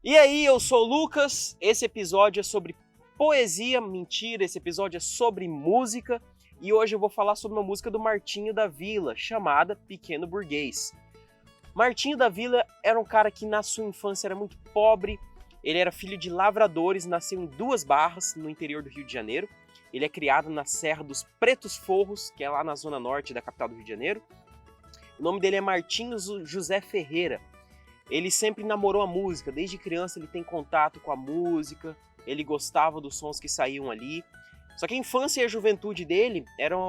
E aí, eu sou o Lucas, esse episódio é sobre poesia, mentira, esse episódio é sobre música e hoje eu vou falar sobre uma música do Martinho da Vila, chamada Pequeno Burguês. Martinho da Vila era um cara que na sua infância era muito pobre, ele era filho de lavradores, nasceu em Duas Barras, no interior do Rio de Janeiro. Ele é criado na Serra dos Pretos Forros, que é lá na zona norte da capital do Rio de Janeiro. O nome dele é Martinho José Ferreira. Ele sempre namorou a música, desde criança ele tem contato com a música, ele gostava dos sons que saíam ali. Só que a infância e a juventude dele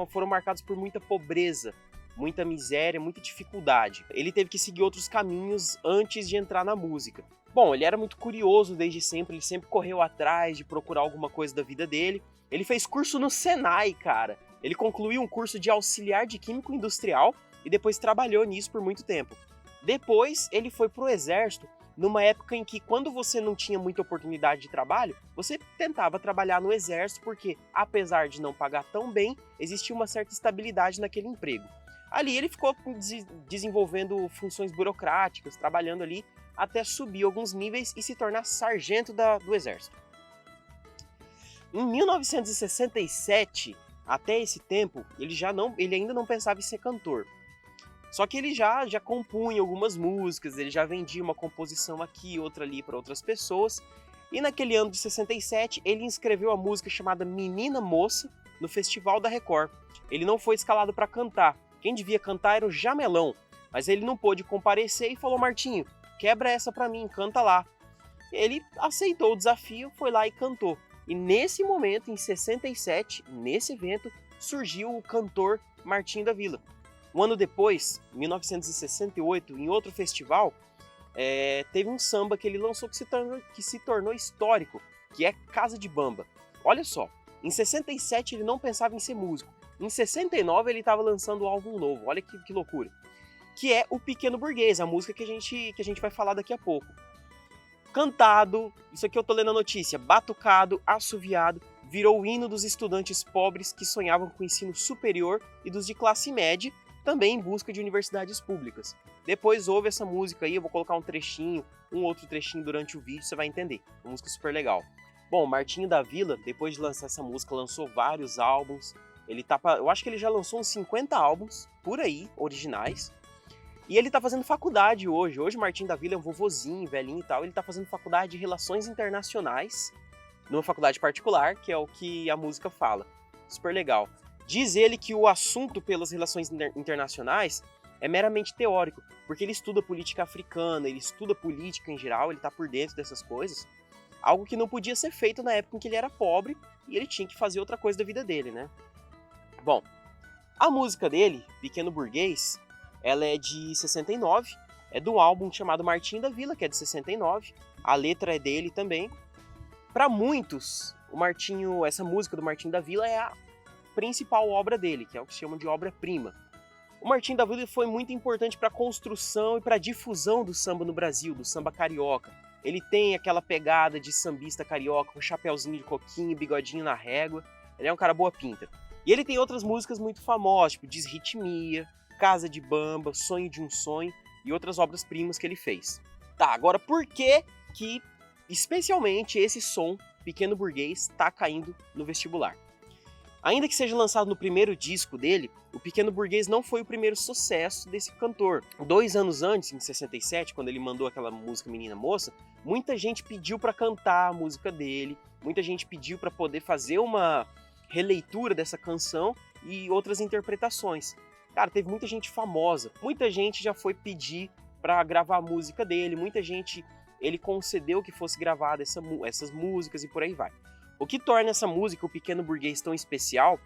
foram marcados por muita pobreza, muita miséria, muita dificuldade. Ele teve que seguir outros caminhos antes de entrar na música. Bom, ele era muito curioso desde sempre, ele sempre correu atrás de procurar alguma coisa da vida dele. Ele fez curso no Senai, cara. Ele concluiu um curso de auxiliar de químico industrial e depois trabalhou nisso por muito tempo. Depois ele foi pro exército, numa época em que quando você não tinha muita oportunidade de trabalho, você tentava trabalhar no exército porque, apesar de não pagar tão bem, existia uma certa estabilidade naquele emprego. Ali ele ficou desenvolvendo funções burocráticas, trabalhando ali até subir alguns níveis e se tornar sargento do exército. Em 1967, até esse tempo, ele ainda não pensava em ser cantor. Só que ele já compunha algumas músicas, ele já vendia uma composição aqui, outra ali para outras pessoas. E naquele ano de 67, ele inscreveu a música chamada Menina Moça no Festival da Record. Ele não foi escalado para cantar. Quem devia cantar era o Jamelão, mas ele não pôde comparecer e falou: Martinho, quebra essa para mim, canta lá. Ele aceitou o desafio, foi lá e cantou. E nesse momento, em 67, nesse evento, surgiu o cantor Martinho da Vila. Um ano depois, em 1968, em outro festival, teve um samba que ele lançou que se tornou histórico, que é Casa de Bamba. Olha só, em 67 ele não pensava em ser músico. Em 69 ele estava lançando um álbum novo, olha que loucura. Que é o Pequeno Burguês, a música que a gente vai falar daqui a pouco. Cantado, isso aqui eu tô lendo a notícia, batucado, assoviado, virou o hino dos estudantes pobres que sonhavam com o ensino superior e dos de classe média, também em busca de universidades públicas. Depois ouve essa música aí, eu vou colocar um outro trechinho durante o vídeo, você vai entender. Uma música super legal. Bom, Martinho da Vila, depois de lançar essa música, lançou vários álbuns. Eu acho que ele já lançou uns 50 álbuns, por aí, originais. E ele tá fazendo faculdade hoje. Hoje Martinho da Vila é um vovozinho, velhinho e tal. Ele tá fazendo faculdade de Relações Internacionais, numa faculdade particular, que é o que a música fala. Super legal. Diz ele que o assunto pelas relações internacionais é meramente teórico, porque ele estuda política africana, ele estuda política em geral, ele tá por dentro dessas coisas. Algo que não podia ser feito na época em que ele era pobre e ele tinha que fazer outra coisa da vida dele, né? Bom, a música dele, Pequeno Burguês, ela é de 69, é de um álbum chamado Martinho da Vila, que é de 69, a letra é dele também. Para muitos, essa música do Martinho da Vila é a principal obra dele, que é o que se chama de obra-prima. O Martinho da Vila foi muito importante para a construção e para a difusão do samba no Brasil, do samba carioca. Ele tem aquela pegada de sambista carioca, com chapéuzinho de coquinho, bigodinho na régua. Ele é um cara boa pinta. E ele tem outras músicas muito famosas, tipo Desritmia, Casa de Bamba, Sonho de um Sonho e outras obras-primas que ele fez. Tá, agora por que especialmente esse som, Pequeno Burguês, tá caindo no vestibular? Ainda que seja lançado no primeiro disco dele, o Pequeno Burguês não foi o primeiro sucesso desse cantor. 2 anos antes, em 67, quando ele mandou aquela música Menina Moça, muita gente pediu para cantar a música dele, muita gente pediu para poder fazer uma releitura dessa canção e outras interpretações. Cara, teve muita gente famosa, muita gente já foi pedir para gravar a música dele, muita gente ele concedeu que fosse gravada essas músicas e por aí vai. O que torna essa música, o Pequeno Burguês, tão especial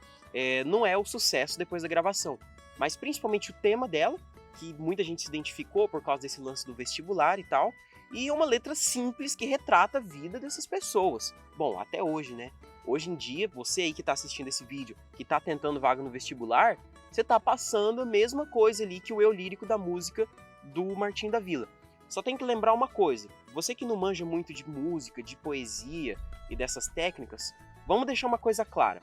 não é o sucesso depois da gravação, mas principalmente o tema dela, que muita gente se identificou por causa desse lance do vestibular e tal, e uma letra simples que retrata a vida dessas pessoas. Bom, até hoje, né? Hoje em dia, você aí que está assistindo esse vídeo, que está tentando vaga no vestibular, você está passando a mesma coisa ali que o eu lírico da música do Martinho da Vila. Só tem que lembrar uma coisa, você que não manja muito de música, de poesia e dessas técnicas, vamos deixar uma coisa clara.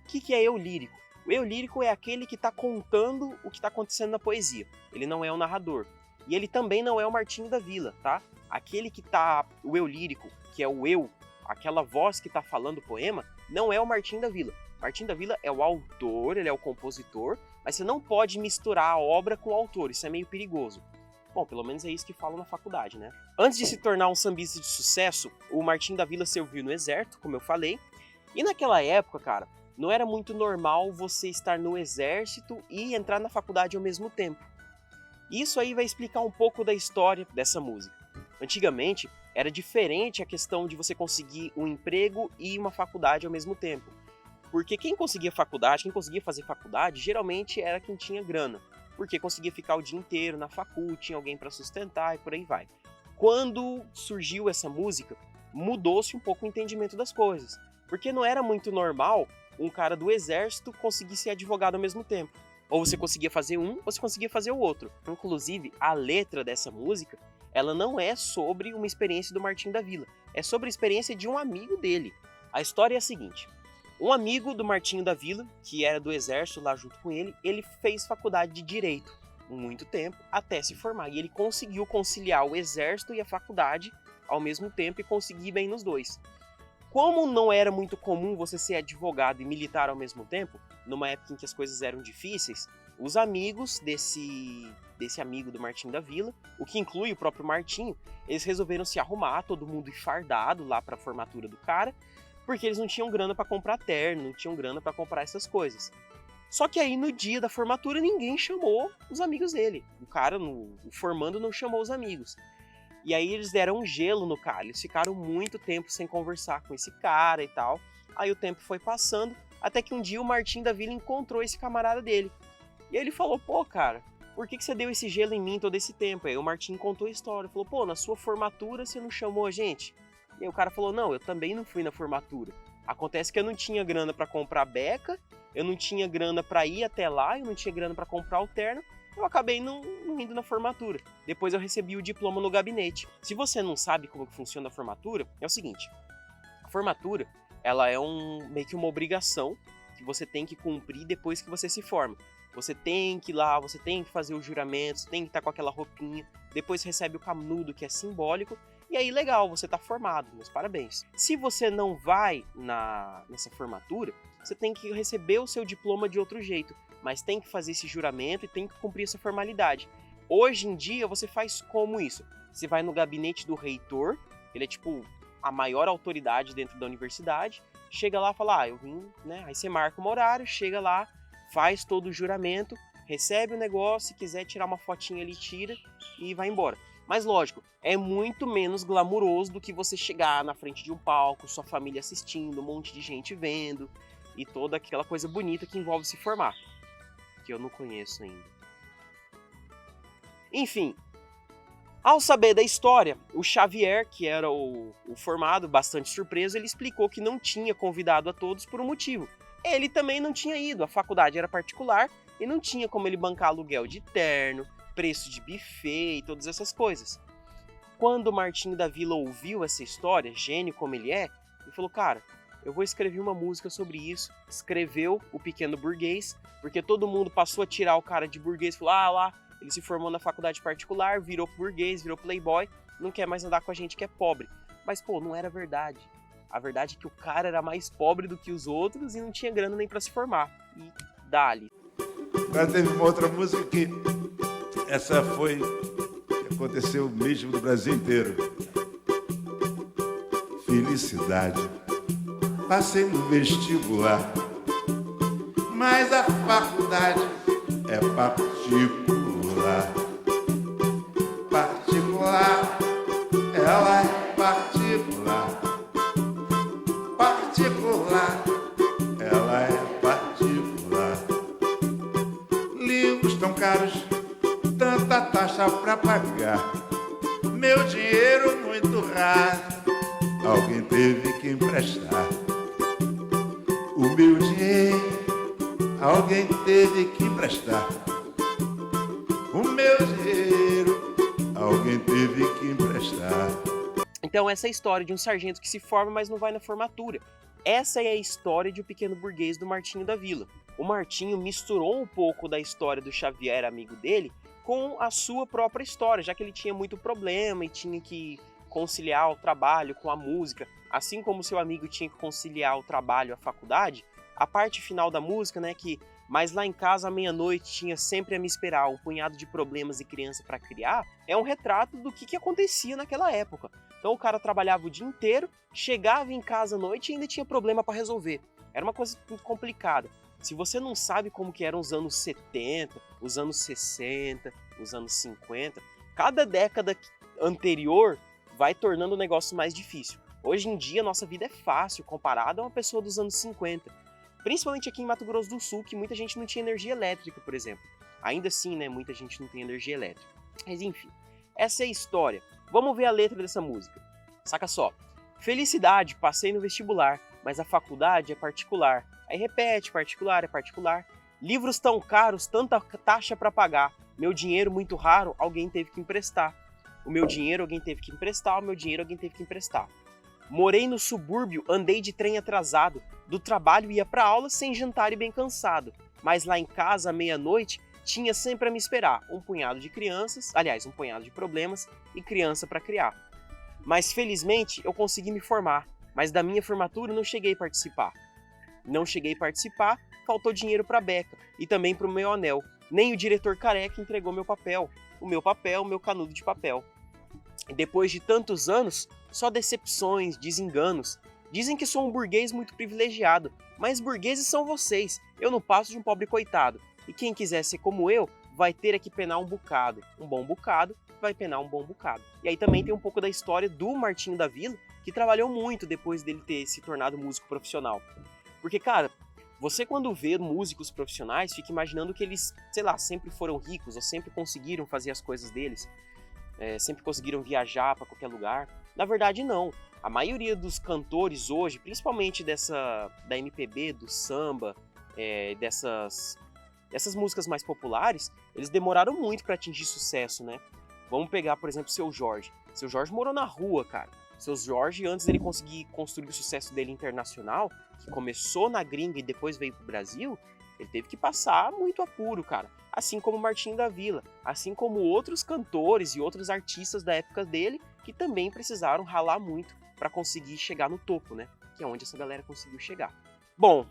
O que é eu lírico? O eu lírico é aquele que está contando o que está acontecendo na poesia. Ele não é o narrador. E ele também não é o Martinho da Vila, tá? aquele que tá, o eu lírico, que é o eu, aquela voz que tá falando o poema, não é o Martinho da Vila. Martinho da Vila é o autor, ele é o compositor, mas você não pode misturar a obra com o autor, isso é meio perigoso. Bom, pelo menos é isso que falam na faculdade, né? Antes de se tornar um sambista de sucesso, o Martinho da Vila serviu no exército, como eu falei, e naquela época, cara, não era muito normal você estar no exército e entrar na faculdade ao mesmo tempo. Isso aí vai explicar um pouco da história dessa música. Antigamente, era diferente a questão de você conseguir um emprego e uma faculdade ao mesmo tempo. Porque quem conseguia faculdade, quem conseguia fazer faculdade, geralmente era quem tinha grana. Porque conseguia ficar o dia inteiro na facul, tinha alguém para sustentar e por aí vai. Quando surgiu essa música, mudou-se um pouco o entendimento das coisas. Porque não era muito normal um cara do exército conseguir ser advogado ao mesmo tempo. Ou você conseguia fazer um, ou você conseguia fazer o outro. Inclusive, a letra dessa música, ela não é sobre uma experiência do Martinho da Vila. É sobre a experiência de um amigo dele. A história é a seguinte. Um amigo do Martinho da Vila, que era do exército lá junto com ele fez faculdade de Direito, muito tempo, até se formar. E ele conseguiu conciliar o exército e a faculdade ao mesmo tempo e conseguir bem nos dois. Como não era muito comum você ser advogado e militar ao mesmo tempo, numa época em que as coisas eram difíceis, os amigos desse amigo do Martinho da Vila, o que inclui o próprio Martinho, eles resolveram se arrumar, todo mundo fardado lá para a formatura do cara, porque eles não tinham grana para comprar terno, não tinham grana para comprar essas coisas. Só que aí no dia da formatura ninguém chamou os amigos dele. O cara, o formando, não chamou os amigos. E aí eles deram um gelo no cara, eles ficaram muito tempo sem conversar com esse cara e tal. Aí o tempo foi passando, até que um dia o Martinho da Vila encontrou esse camarada dele. E aí ele falou, pô cara, por que você deu esse gelo em mim todo esse tempo? Aí o Martinho contou a história, falou, pô, na sua formatura você não chamou a gente? E aí o cara falou, não, eu também não fui na formatura. Acontece que eu não tinha grana pra comprar beca, eu não tinha grana pra ir até lá, eu não tinha grana pra comprar o terno, eu acabei não indo na formatura. Depois eu recebi o diploma no gabinete. Se você não sabe como que funciona a formatura, é o seguinte, a formatura, ela é meio que uma obrigação que você tem que cumprir depois que você se forma. Você tem que ir lá, você tem que fazer o juramento, você tem que estar com aquela roupinha, depois recebe o canudo, que é simbólico, e aí legal, você tá formado, meus parabéns. Se você não vai nessa formatura, você tem que receber o seu diploma de outro jeito, mas tem que fazer esse juramento e tem que cumprir essa formalidade. Hoje em dia você faz como isso? Você vai no gabinete do reitor, ele é tipo a maior autoridade dentro da universidade, chega lá e fala, eu vim, né? Aí você marca um horário, chega lá, faz todo o juramento, recebe o negócio, se quiser tirar uma fotinha ali, tira e vai embora. Mas lógico, é muito menos glamuroso do que você chegar na frente de um palco, sua família assistindo, um monte de gente vendo e toda aquela coisa bonita que envolve se formar, que eu não conheço ainda. Enfim, ao saber da história, o Xavier, que era o formado, bastante surpreso, ele explicou que não tinha convidado a todos por um motivo. Ele também não tinha ido, a faculdade era particular e não tinha como ele bancar aluguel de terno, preço de buffet e todas essas coisas. Quando o Martinho da Vila ouviu essa história, gênio como ele é, ele falou, cara, eu vou escrever uma música sobre isso. Escreveu O Pequeno Burguês, porque todo mundo passou a tirar o cara de burguês, falou, lá, ele se formou na faculdade particular, virou burguês, virou playboy, não quer mais andar com a gente que é pobre. Mas, pô, não era verdade. A verdade é que o cara era mais pobre do que os outros e não tinha grana nem pra se formar. E dali. Agora teve uma outra música que essa foi que aconteceu mesmo no Brasil inteiro. Felicidade. Passei no vestibular, mas a faculdade é particular. Particular, ela é particular. Particular, ela é particular. Livros tão caros, tanta taxa pra pagar. Meu dinheiro muito raro, alguém teve que emprestar. O meu dinheiro, alguém teve que emprestar. O meu dinheiro, alguém teve que emprestar. Então essa é a história de um sargento que se forma, mas não vai na formatura. Essa é a história de O Pequeno Burguês do Martinho da Vila. O Martinho misturou um pouco da história do Xavier, amigo dele, com a sua própria história, já que ele tinha muito problema e tinha que conciliar o trabalho com a música, assim como seu amigo tinha que conciliar o trabalho e a faculdade. A parte final da música, né, que mas lá em casa à meia-noite tinha sempre a me esperar um punhado de problemas e criança para criar, é um retrato do que acontecia naquela época. Então o cara trabalhava o dia inteiro, chegava em casa à noite e ainda tinha problema para resolver. Era uma coisa muito complicada. Se você não sabe como que eram os anos 70, os anos 60, os anos 50, cada década anterior vai tornando o negócio mais difícil. Hoje em dia, nossa vida é fácil comparada a uma pessoa dos anos 50. Principalmente aqui em Mato Grosso do Sul, que muita gente não tinha energia elétrica, por exemplo. Ainda assim, né, muita gente não tem energia elétrica. Mas enfim, essa é a história. Vamos ver a letra dessa música. Saca só. Felicidade, passei no vestibular, mas a faculdade é particular. Aí repete, particular é particular. Livros tão caros, tanta taxa para pagar. Meu dinheiro muito raro, alguém teve que emprestar. O meu dinheiro alguém teve que emprestar, o meu dinheiro alguém teve que emprestar. Morei no subúrbio, andei de trem atrasado. Do trabalho ia pra aula sem jantar e bem cansado. Mas lá em casa, à meia-noite, tinha sempre a me esperar um punhado de crianças, aliás, um punhado de problemas e criança para criar. Mas felizmente eu consegui me formar, mas da minha formatura não cheguei a participar. Não cheguei a participar, faltou dinheiro para beca e também para o meu anel. Nem o diretor careca entregou meu papel, meu canudo de papel. E depois de tantos anos, só decepções, desenganos. Dizem que sou um burguês muito privilegiado, mas burgueses são vocês, eu não passo de um pobre coitado. E quem quiser ser como eu, vai ter que penar um bocado. Um bom bocado vai penar um bom bocado. E aí também tem um pouco da história do Martinho da Vila, que trabalhou muito depois dele ter se tornado músico profissional. Porque, cara, você quando vê músicos profissionais, fica imaginando que eles, sei lá, sempre foram ricos, ou sempre conseguiram fazer as coisas deles, sempre conseguiram viajar para qualquer lugar. Na verdade, não. A maioria dos cantores hoje, principalmente da MPB, do samba, dessas músicas mais populares, eles demoraram muito para atingir sucesso, né? Vamos pegar, por exemplo, Seu Jorge. Seu Jorge morou na rua, cara. Seu Jorge, antes dele conseguir construir o sucesso dele internacional, que começou na gringa e depois veio pro Brasil, ele teve que passar muito apuro, cara. Assim como Martinho da Vila, assim como outros cantores e outros artistas da época dele, que também precisaram ralar muito para conseguir chegar no topo, né? Que é onde essa galera conseguiu chegar. Bom,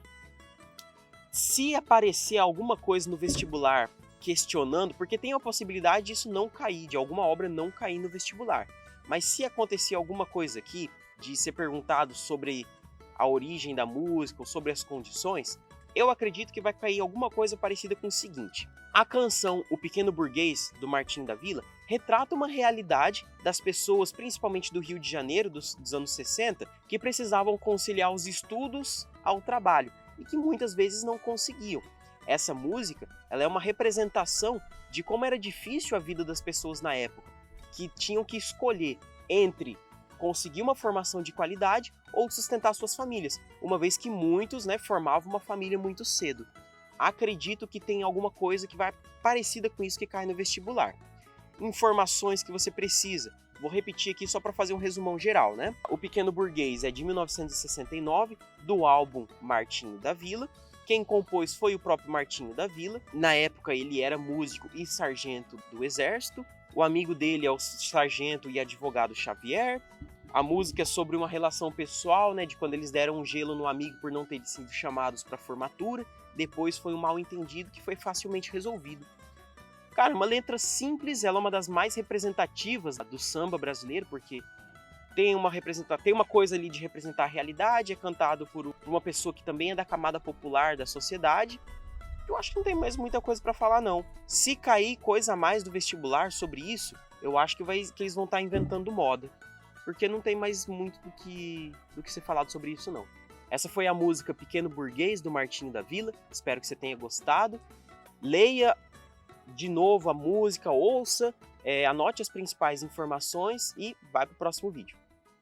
se aparecer alguma coisa no vestibular questionando, porque tem a possibilidade disso não cair, de alguma obra não cair no vestibular. Mas se acontecer alguma coisa aqui, de ser perguntado sobre a origem da música ou sobre as condições, eu acredito que vai cair alguma coisa parecida com o seguinte. A canção O Pequeno Burguês, do Martinho da Vila, retrata uma realidade das pessoas, principalmente do Rio de Janeiro, dos anos 60, que precisavam conciliar os estudos ao trabalho e que muitas vezes não conseguiam. Essa música, ela é uma representação de como era difícil a vida das pessoas na época, que tinham que escolher entre conseguir uma formação de qualidade ou sustentar suas famílias, uma vez que muitos, né, formavam uma família muito cedo. Acredito que tem alguma coisa que vai parecida com isso que cai no vestibular. Informações que você precisa. Vou repetir aqui só para fazer um resumão geral, né? O Pequeno Burguês é de 1969, do álbum Martinho da Vila. Quem compôs foi o próprio Martinho da Vila. Na época ele era músico e sargento do Exército. O amigo dele é o sargento e advogado Xavier. A música é sobre uma relação pessoal, né, de quando eles deram um gelo no amigo por não terem sido chamados para a formatura. Depois foi um mal-entendido que foi facilmente resolvido. Cara, uma letra simples, ela é uma das mais representativas do samba brasileiro, porque tem uma coisa ali de representar a realidade, é cantado por uma pessoa que também é da camada popular da sociedade. Eu acho que não tem mais muita coisa para falar, não. Se cair coisa a mais do vestibular sobre isso, eu acho que eles vão estar inventando moda. Porque não tem mais muito do que ser falado sobre isso, não. Essa foi a música Pequeno Burguês, do Martinho da Vila. Espero que você tenha gostado. Leia de novo a música, ouça, anote as principais informações e vai para o próximo vídeo.